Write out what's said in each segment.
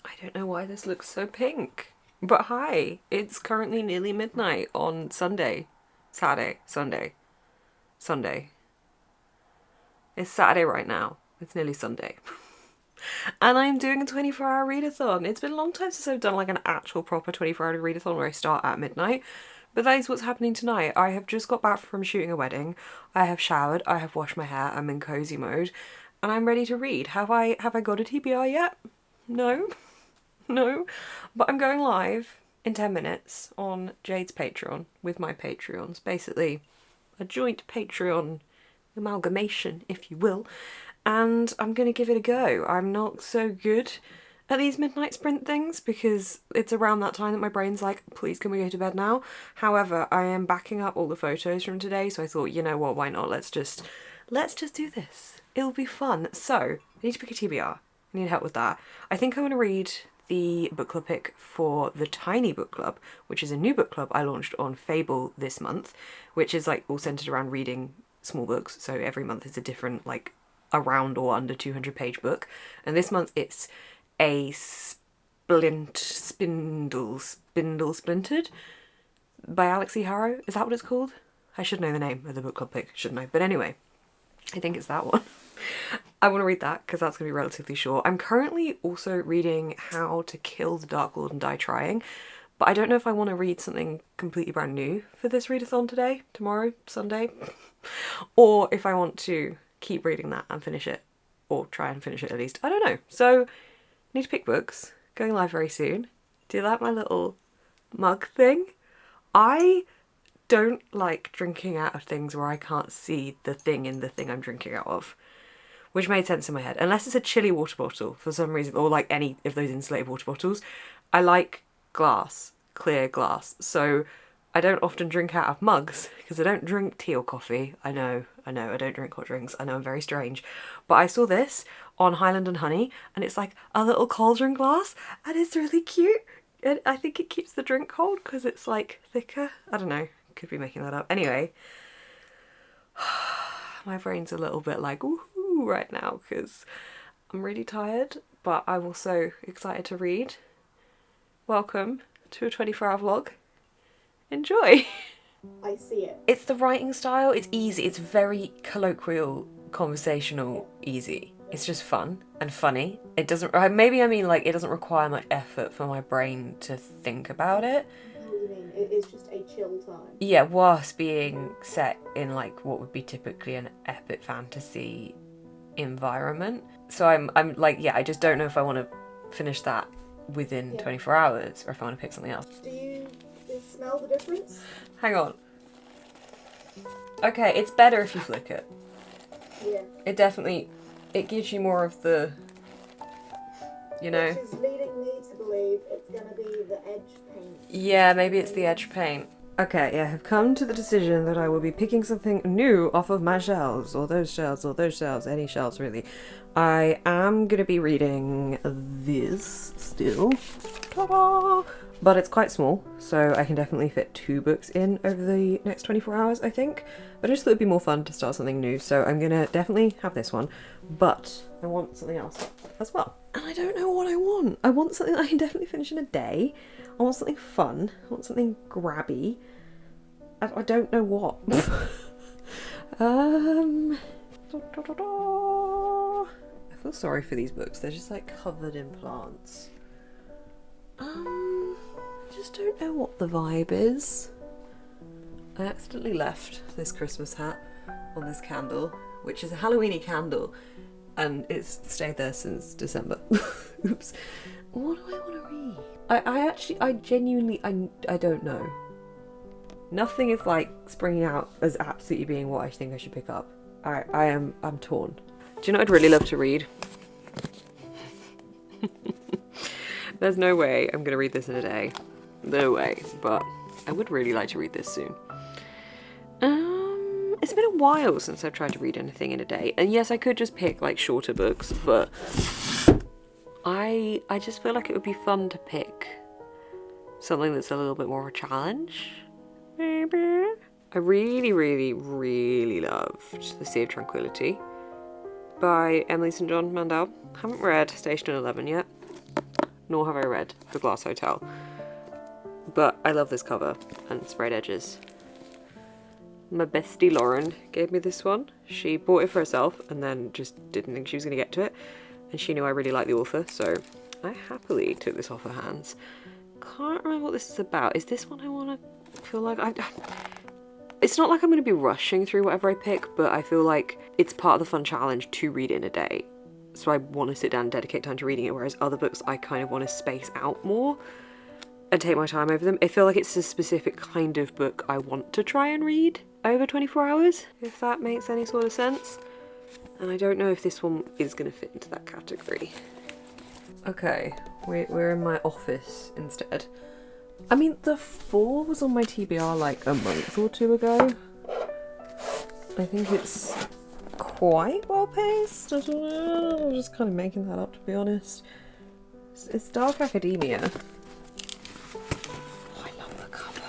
I don't know why this looks so pink. But hi, it's currently nearly midnight on Sunday. Saturday, Sunday. Sunday. It's Saturday right now. It's nearly Sunday. And I'm doing a 24-hour readathon. It's been a long time since I've done like an actual proper 24-hour readathon where I start at midnight. But that is what's happening tonight. I have just got back from shooting a wedding. I have showered. I have washed my hair. I'm in cozy mode. And I'm ready to read. Have I got a TBR yet? No. No. But I'm going live in 10 minutes on Jade's Patreon with my Patreons. Basically, a joint Patreon amalgamation, if you will. And I'm going to give it a go. I'm not so good at these midnight sprint things because it's around that time that my brain's like, please can we go to bed now? However, I am backing up all the photos from today, so I thought, you know what, why not? Let's just do this. It'll be fun. So, I need to pick a TBR. I need help with that. I think I'm going to read the book club pick for the Tiny Book Club, which is a new book club I launched on Fable this month, which is like all centered around reading small books. So every month is a different like around or under 200 page book. And this month it's a Spindle Splintered by Alexi Harrow. Is that what it's called? I should know the name of the book club pick, shouldn't I? But anyway, I think it's that one. I want to read that because that's going to be relatively short. I'm currently also reading How to Kill the Dark Lord and Die Trying, but I don't know if I want to read something completely brand new for this readathon today, tomorrow, Sunday, or if I want to keep reading that and finish it, or try and finish it at least. I don't know. So, need to pick books. Going live very soon. Do you like my little mug thing? I don't like drinking out of things where I can't see the thing in the thing I'm drinking out of. Which made sense in my head. Unless it's a chilly water bottle for some reason, or like any of those insulated water bottles. I like glass, clear glass. So I don't often drink out of mugs because I don't drink tea or coffee. I know, I don't drink hot drinks. I know I'm very strange. But I saw this on Highland and Honey and it's like a little cauldron glass and it's really cute. And I think it keeps the drink cold because it's like thicker. I don't know, could be making that up. Anyway, my brain's a little bit like, ooh, right now because I'm really tired, but I'm also excited to read. Welcome to a 24-hour vlog. Enjoy! I see it. It's the writing style, it's easy, it's very colloquial, conversational, easy. It's just fun and funny. It doesn't, maybe I mean like it doesn't require much effort for my brain to think about it. What do you mean? It is just a chill time. Yeah, whilst being set in like what would be typically an epic fantasy environment. So I'm like, yeah, I just don't know if I want to finish that within 24 hours or if I want to pick something else. Do you smell the difference? Hang on. Okay, it's better if you flick it. Yeah. It gives you more of the, you know. Which is leading me to believe it's going to be the edge paint. Yeah, maybe it's the edge paint. Okay, I have come to the decision that I will be picking something new off of my shelves, or those shelves, any shelves really. I am going to be reading this still. Ta-da! But it's quite small, so I can definitely fit 2 books in over the next 24 hours, I think. But I just thought it'd be more fun to start something new, so I'm going to definitely have this one. But I want something else as well. And I don't know what I want. I want something that I can definitely finish in a day. I want something fun. I want something grabby. I don't know what. I feel sorry for these books. They're just like covered in plants. I just don't know what the vibe is. I accidentally left this Christmas hat on this candle, which is a Halloweeny candle, and it's stayed there since December. Oops. What do I want to read? I genuinely, I don't know. Nothing is like springing out as absolutely being what I think I should pick up. I'm torn. Do you know what I'd really love to read? There's no way I'm gonna read this in a day. No way, but I would really like to read this soon. It's been a while since I've tried to read anything in a day. And yes, I could just pick like shorter books, but I just feel like it would be fun to pick something that's a little bit more of a challenge, maybe. I really, really, really loved The Sea of Tranquility by Emily St. John Mandel. Haven't read Station 11 yet. nor have I read The Glass Hotel. But I love this cover and sprayed edges. My bestie Lauren gave me this one. She bought it for herself and then just didn't think she was going to get to it. And she knew I really like the author, so I happily took this off her hands. Can't remember what this is about. Is this one I want to feel like it's not like I'm going to be rushing through whatever I pick, but I feel like it's part of the fun challenge to read in a day. So I want to sit down and dedicate time to reading it, whereas other books I kind of want to space out more and take my time over them. I feel like it's a specific kind of book I want to try and read over 24 hours, if that makes any sort of sense. And I don't know if this one is going to fit into that category. Okay, we're in my office instead. I mean, The Fall was on my TBR like a month or two ago. I think it's quite well paced. I don't know, I'm just kind of making that up, to be honest. It's dark academia. Oh, I love the cover.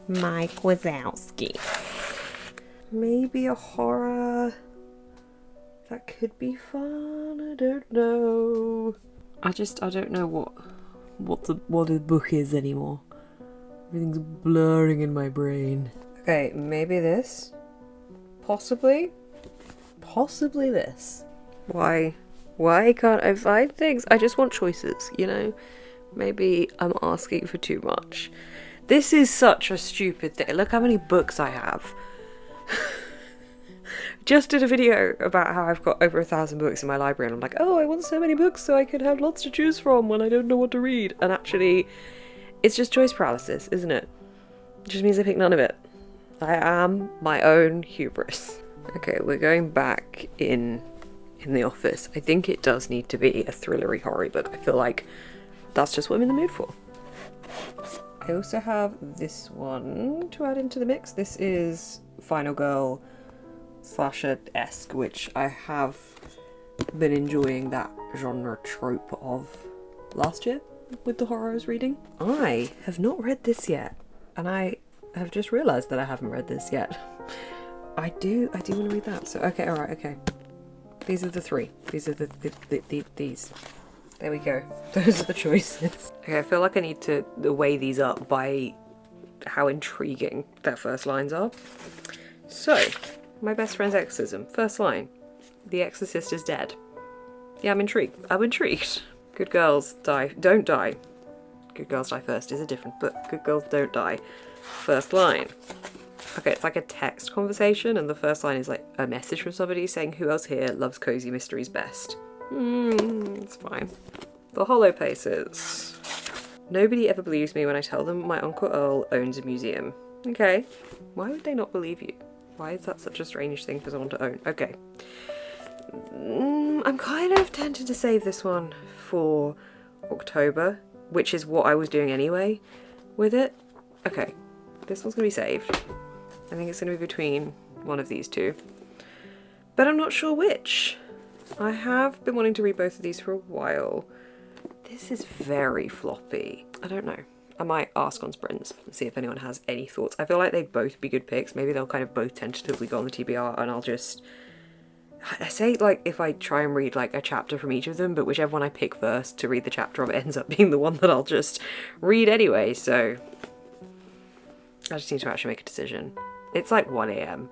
Mike Wazowski. Maybe a horror. That could be fun. I don't know. I don't know what the book is anymore. Everything's blurring in my brain. Okay, maybe this. Possibly this. Why can't I find things? I just want choices, you know? Maybe I'm asking for too much. This is such a stupid thing. Look how many books I have. Just did a video about how I've got over 1,000 books in my library and I'm like, oh, I want so many books so I can have lots to choose from when I don't know what to read. And actually, it's just choice paralysis, isn't it? It just means I pick none of it. I am my own hubris. Okay, we're going back in the office. I think it does need to be a thrillery horror book. I feel like that's just what I'm in the mood for. I also have this one to add into the mix. This is Final Girl slasher-esque, which I have been enjoying that genre trope of last year with the horror I was reading. I have not read this yet, and I have just realised that I haven't read this yet. I do want to read that. So okay, alright, okay. These are the three. These are these. There we go. Those are the choices. Okay, I feel like I need to weigh these up by how intriguing their first lines are. So, my best friend's exorcism. First line. The exorcist is dead. Yeah, I'm intrigued. Good girls don't die. Good girls die first is a different book. Good girls don't die. First line. Okay, it's like a text conversation and the first line is like a message from somebody saying who else here loves cozy mysteries best. It's fine. The Hollow Places. Nobody ever believes me when I tell them my Uncle Earl owns a museum. Okay. Why would they not believe you? Why is that such a strange thing for someone to own? Okay. I'm kind of tempted to save this one for October, which is what I was doing anyway with it. Okay. This one's going to be saved. I think it's going to be between one of these two. But I'm not sure which. I have been wanting to read both of these for a while. This is very floppy. I don't know. I might ask on sprints and see if anyone has any thoughts. I feel like they'd both be good picks. Maybe they'll kind of both tentatively go on the TBR and I'll just... I say like if I try and read like a chapter from each of them, but whichever one I pick first to read the chapter of ends up being the one that I'll just read anyway, so... I just need to actually make a decision. It's like 1 AM.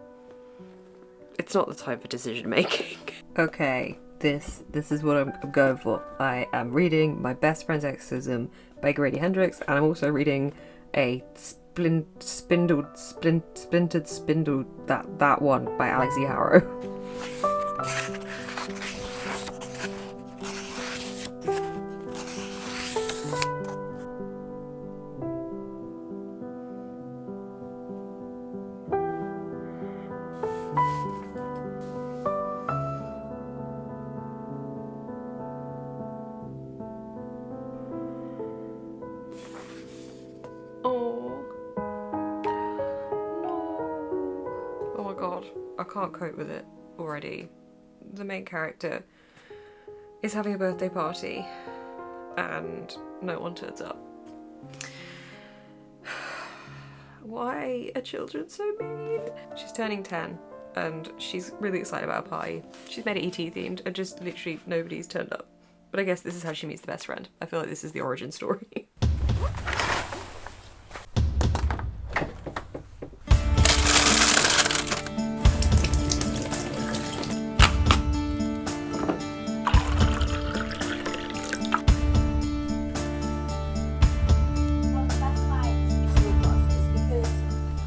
It's not the time for decision making. Okay, this is what I'm going for. I am reading My Best Friend's Exorcism by Grady Hendrix, and I'm also reading a Splintered Spindle, that one by Alex E. Harrow. Oh my god, I can't cope with it already. The main character is having a birthday party and no one turns up. Why are children so mean? She's turning 10 and she's really excited about a party. She's made it ET themed and just literally nobody's turned up. But I guess this is how she meets the best friend. I feel like this is the origin story.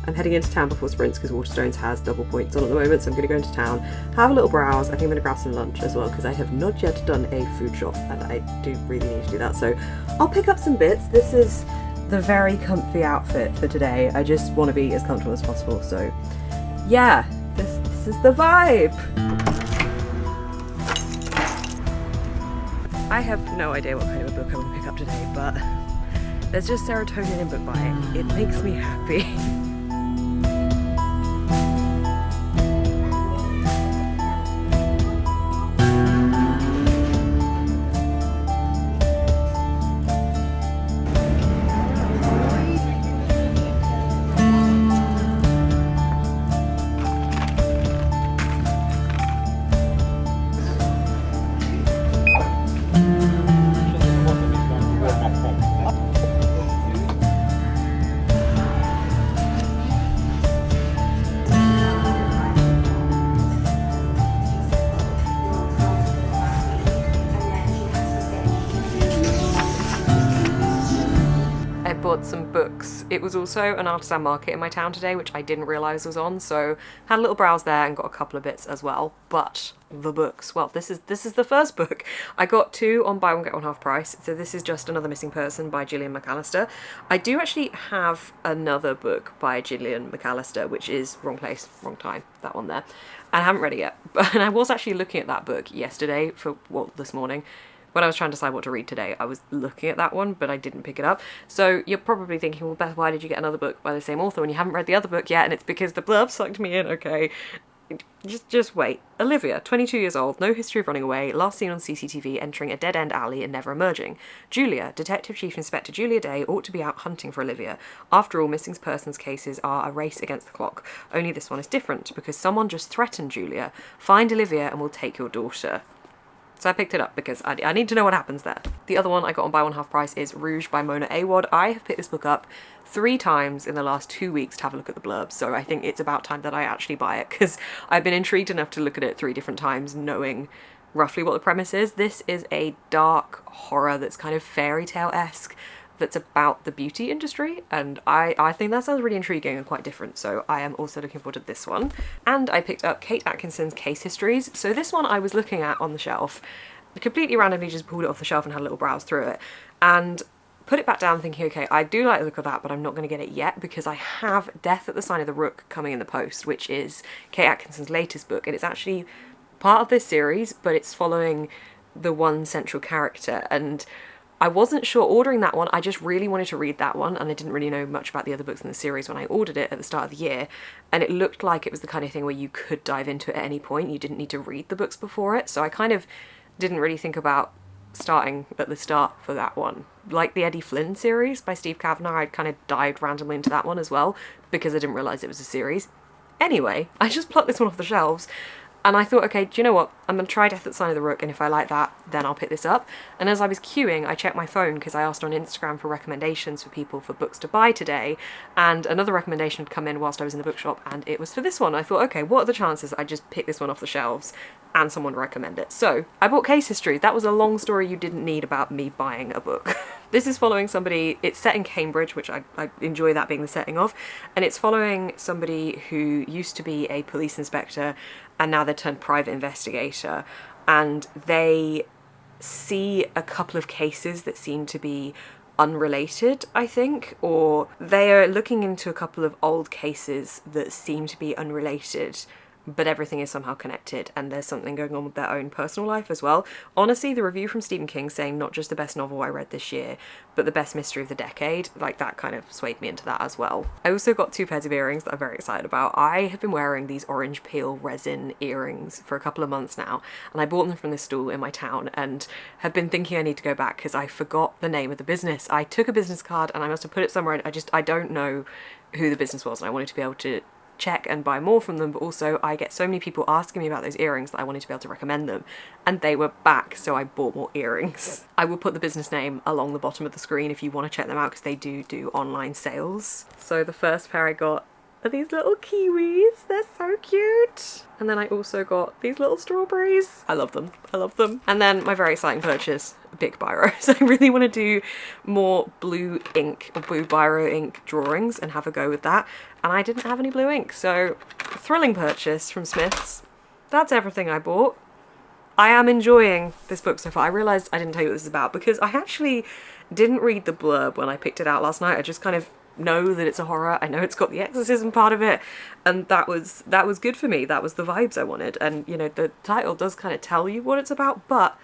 I'm heading into town before sprints because Waterstones has double points on at the moment, so I'm going to go into town, have a little browse. I think I'm going to grab some lunch as well because I have not yet done a food shop and I do really need to do that, so I'll pick up some bits. This is the very comfy outfit for today. I just want to be as comfortable as possible, so yeah, this is the vibe. I have no idea what kind of a book I want to pick up today, but there's just serotonin in book buying. It makes me happy. Bought some books. It was also an artisan market in my town today, which I didn't realise was on, so had a little browse there and got a couple of bits as well. But the books, well, this is the first book. I got 2 on buy one get one half price, so this is Just Another Missing Person by Gillian McAllister. I do actually have another book by Gillian McAllister, which is Wrong Place, Wrong Time, that one there. And I haven't read it yet, and I was actually looking at that book yesterday this morning. When I was trying to decide what to read today, I was looking at that one, but I didn't pick it up. So you're probably thinking, well, Beth, why did you get another book by the same author when you haven't read the other book yet? And it's because the blurb sucked me in, okay? Just wait. Olivia, 22 years old, no history of running away, last seen on CCTV entering a dead-end alley and never emerging. Julia, Detective Chief Inspector Julia Day, ought to be out hunting for Olivia. After all, missing persons cases are a race against the clock. Only this one is different, because someone just threatened Julia. Find Olivia and we'll take your daughter. So I picked it up because I need to know what happens there. The other one I got on buy one half price is Rouge by Mona Awad. I have picked this book up 3 times in the last 2 weeks to have a look at the blurbs, so I think it's about time that I actually buy it because I've been intrigued enough to look at it 3 different times knowing roughly what the premise is. This is a dark horror that's kind of fairy tale-esque that's about the beauty industry, and I think that sounds really intriguing and quite different, so I am also looking forward to this one. And I picked up Kate Atkinson's Case Histories. So this one I was looking at on the shelf, completely randomly just pulled it off the shelf and had a little browse through it, and put it back down thinking, okay, I do like the look of that, but I'm not going to get it yet because I have Death at the Sign of the Rook coming in the post, which is Kate Atkinson's latest book, and it's actually part of this series, but it's following the one central character, and I wasn't sure ordering that one. I just really wanted to read that one, and I didn't really know much about the other books in the series when I ordered it at the start of the year, and it looked like it was the kind of thing where you could dive into it at any point. You didn't need to read the books before it, so I kind of didn't really think about starting at the start for that one. Like the Eddie Flynn series by Steve Kavanagh, I'd kind of dived randomly into that one as well because I didn't realise it was a series. Anyway, I just plucked this one off the shelves, and I thought, okay, do you know what? I'm going to try Death at the Sign of the Rook, and if I like that, then I'll pick this up. And as I was queuing, I checked my phone because I asked on Instagram for recommendations for people for books to buy today, and another recommendation had come in whilst I was in the bookshop, and it was for this one. I thought, okay, what are the chances I just pick this one off the shelves and someone recommend it? So I bought Case History. That was a long story you didn't need about me buying a book. This is following somebody, it's set in Cambridge, which I enjoy that being the setting of, and it's following somebody who used to be a police inspector and now they're turned private investigator, and they see a couple of cases that seem to be unrelated, I think, or they are looking into a couple of old cases that seem to be unrelated, but everything is somehow connected, and there's something going on with their own personal life as well. Honestly, the review from Stephen King saying not just the best novel I read this year, but the best mystery of the decade, like that kind of swayed me into that as well. I also got 2 pairs of earrings that I'm very excited about. I have been wearing these orange peel resin earrings for a couple of months now, and I bought them from this stall in my town and have been thinking I need to go back because I forgot the name of the business. I took a business card and I must have put it somewhere, and I don't know who the business was, and I wanted to be able to check and buy more from them, but also I get so many people asking me about those earrings that I wanted to be able to recommend them, and they were back, so I bought more earrings. I will put the business name along the bottom of the screen if you want to check them out, because they do online sales. So the first pair I got are these little kiwis. They're so cute. And then I also got these little strawberries. I love them. I love them. And then my very exciting purchase, Bic Biros. I really want to do more blue ink or blue biro ink drawings and have a go with that. And I didn't have any blue ink, so thrilling purchase from Smith's. That's everything I bought. I am enjoying this book so far. I realised I didn't tell you what this is about because I actually didn't read the blurb when I picked it out last night. I just kind of know that it's a horror. I know it's got the exorcism part of it, and that was good for me. That was the vibes I wanted. And you know, the title does kind of tell you what it's about, but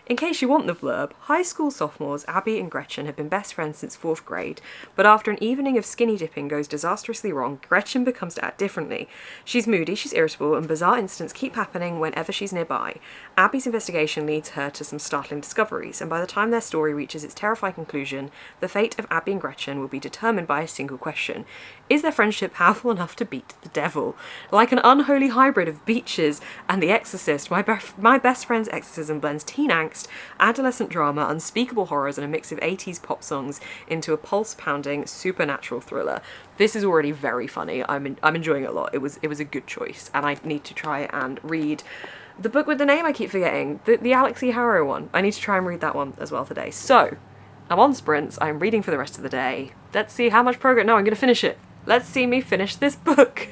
in case you want the blurb, high school sophomores Abby and Gretchen have been best friends since 4th grade, but after an evening of skinny dipping goes disastrously wrong, Gretchen becomes to act differently. She's moody, she's irritable, and bizarre incidents keep happening whenever she's nearby. Abby's investigation leads her to some startling discoveries, and by the time their story reaches its terrifying conclusion, the fate of Abby and Gretchen will be determined by a single question. Is their friendship powerful enough to beat the devil? Like an unholy hybrid of Beaches and The Exorcist, my best friend's exorcism blends teen angst, adolescent drama, unspeakable horrors, and a mix of 80s pop songs into a pulse-pounding supernatural thriller. This is already very funny. I'm enjoying it a lot. It was a good choice, and I need to try and read the book with the name I keep forgetting, the Alex E. Harrow one. I need to try and read that one as well today. So, I'm on sprints. I'm reading for the rest of the day. Let's see how much progress. No, I'm going to finish it. Let's see me finish this book.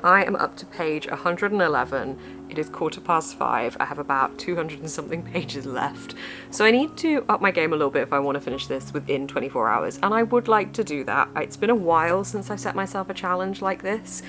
I am up to page 111. It is 5:15. I have about 200 and something pages left. So I need to up my game a little bit if I want to finish this within 24 hours. And I would like to do that. It's been a while since I've set myself a challenge like this.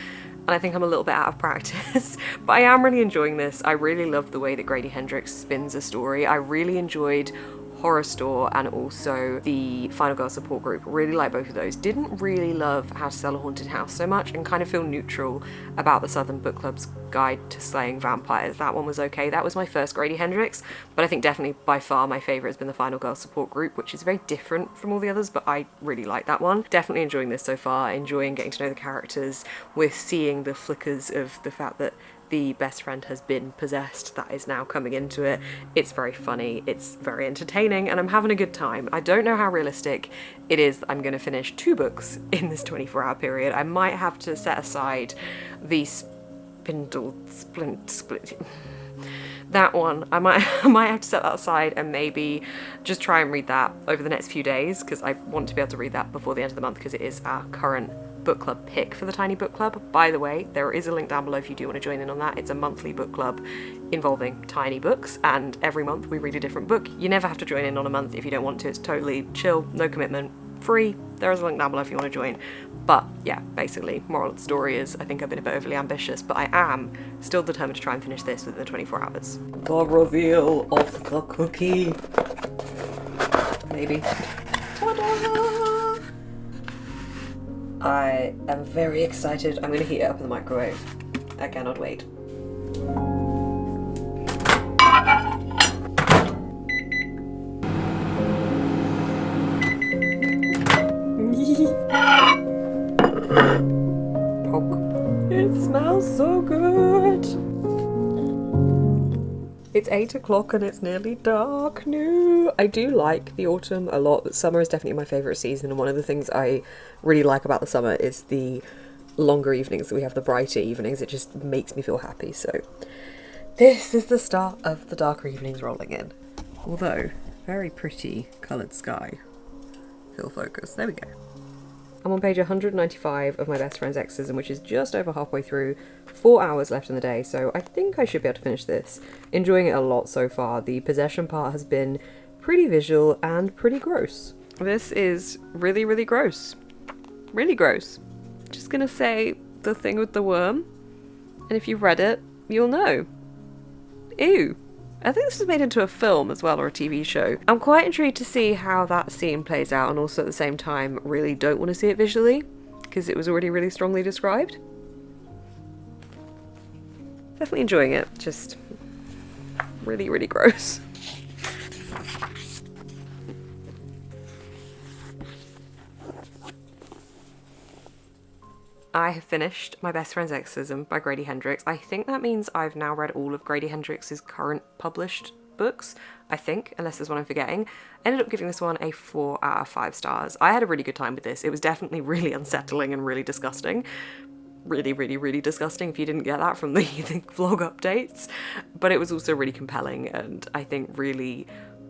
And I think I'm a little bit out of practice. But I am really enjoying this. I really love the way that Grady Hendrix spins a story. I really enjoyed Horror Store and also the Final Girl support group. Really like both of those. Didn't really love How to Sell a Haunted House so much, and kind of feel neutral about the Southern Book Club's Guide to Slaying Vampires. That one was okay. That was my first Grady Hendrix, but I think definitely by far my favourite has been the Final Girl support group, which is very different from all the others, but I really like that one. Definitely enjoying this so far, enjoying getting to know the characters. We're seeing the flickers of the fact that the best friend has been possessed. That is now coming into it. It's very funny, it's very entertaining, and I'm having a good time. I don't know how realistic it is that I'm going to finish 2 books in this 24-hour period. I might have to set aside the split. That one, I might have to set that aside and maybe just try and read that over the next few days, because I want to be able to read that before the end of the month, because it is our current book club pick for the Tiny Book Club. By the way, there is a link down below if you do want to join in on that. It's a monthly book club involving tiny books, and every month we read a different book. You never have to join in on a month if you don't want to. It's totally chill, no commitment, free. There is a link down below if you want to join. But yeah, basically, moral of the story is I think I've been a bit overly ambitious, but I am still determined to try and finish this within the 24 hours. The reveal of the cookie. Maybe. Ta-da! I am very excited. I'm going to heat it up in the microwave. I cannot wait. Poke. It smells so good. It's 8 o'clock and it's nearly dark. No, I do like the autumn a lot, but summer is definitely my favourite season, and one of the things I really like about the summer is the longer evenings that we have, the brighter evenings. It just makes me feel happy. So this is the start of the darker evenings rolling in. Although, very pretty coloured sky. Fill focus. There we go. I'm on page 195 of my best friend's exorcism, which is just over halfway through. 4 hours left in the day, so I think I should be able to finish this. Enjoying it a lot so far. The possession part has been pretty visual and pretty gross. This is really, really gross. Really gross. Just gonna say the thing with the worm, and if you've read it, you'll know. Ew. I think this was made into a film as well, or a TV show. I'm quite intrigued to see how that scene plays out, and also at the same time really don't want to see it visually because it was already really strongly described. Definitely enjoying it, just really, really gross. I have finished My Best Friend's Exorcism by Grady Hendrix. I think that means I've now read all of Grady Hendrix's current published books, I think, unless there's one I'm forgetting. I ended up giving this one a 4 out of 5 stars. I had a really good time with this. It was definitely really unsettling and really disgusting. Really, really, really disgusting if you didn't get that from the vlog updates. But it was also really compelling and I think really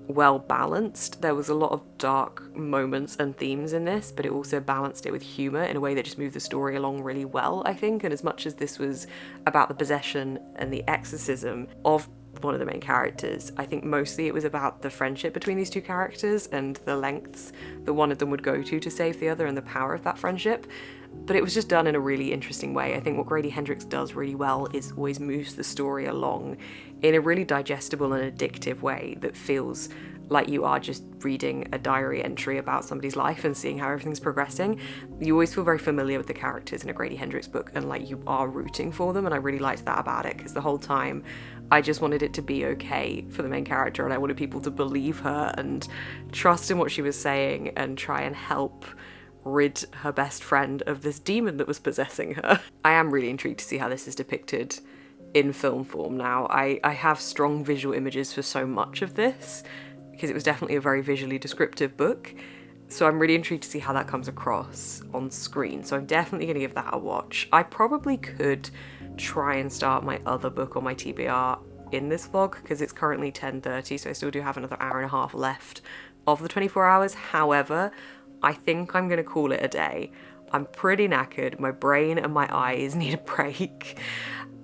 well balanced. There was a lot of dark moments and themes in this, but it also balanced it with humour in a way that just moved the story along really well, I think. And as much as this was about the possession and the exorcism of one of the main characters, I think mostly it was about the friendship between these two characters and the lengths that one of them would go to save the other and the power of that friendship. But it was just done in a really interesting way. I think what Grady Hendrix does really well is always moves the story along in a really digestible and addictive way that feels like you are just reading a diary entry about somebody's life and seeing how everything's progressing. You always feel very familiar with the characters in a Grady Hendrix book and like you are rooting for them, and I really liked that about it because the whole time I just wanted it to be okay for the main character and I wanted people to believe her and trust in what she was saying and try and help rid her best friend of this demon that was possessing her. I am really intrigued to see how this is depicted in film form now. I have strong visual images for so much of this because it was definitely a very visually descriptive book. So I'm really intrigued to see how that comes across on screen. So I'm definitely going to give that a watch. I probably could try and start my other book on my TBR in this vlog because it's currently 10:30, so I still do have another hour and a half left of the 24 hours. However, I think I'm going to call it a day. I'm pretty knackered. My brain and my eyes need a break.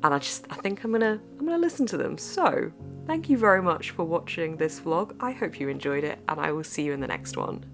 And I think I'm gonna listen to them. So thank you very much for watching this vlog. I hope you enjoyed it and I will see you in the next one.